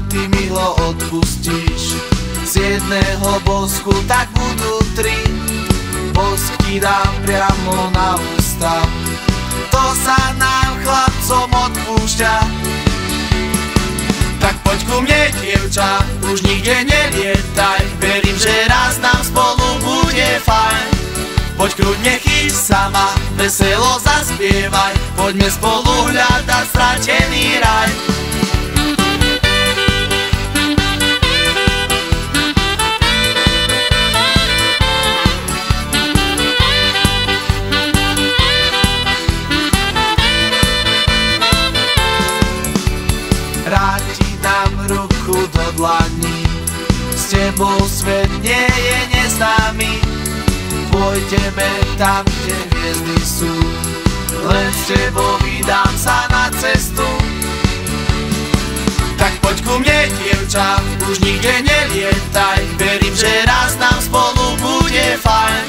ty mi ho odpustíš. Z jedného bosku tak budú tri, bosk ti dám priamo na ústa. To sa nám chlapcom odpúšťa. Tak poď ku mne, dievča, už nikde nelietaj, verím, že raz nám spolu bude fajn. Poď kľudne chyť sama, veselo zaspievaj, poďme spolu hľadať stratený raj. Rád ti dám ruku do dlaní, s tebou svet nie je neznámy. Pôjdeme tam, kde hviezdy sú, len s tebou vydám sa na cestu. Tak poď ku mne, dievča, už nikde nelietaj, verím, že raz nám spolu bude fajn.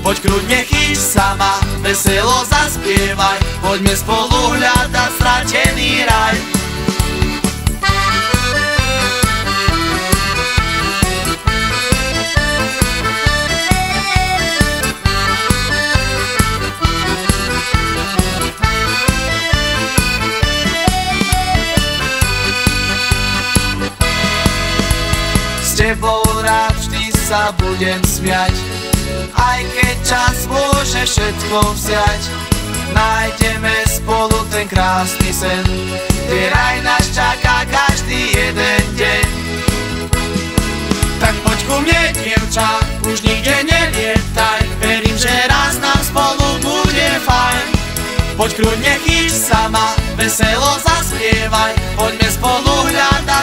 Poď kľudne chyť sama, veselo zaspievaj, poďme spolu hľadať stratený raj. S tebou rád vždy sa budem smiať, aj keď čas môže všetko vziať. Nájdeme spolu ten krásny sen, kde raj nás čaká každý jeden deň. Tak poď ku mne, dievča, už nikde nelietaj, verím, že raz nám spolu bude fajn. Poď kľudne chyť sama, veselo zaspievaj, poďme spolu hľadať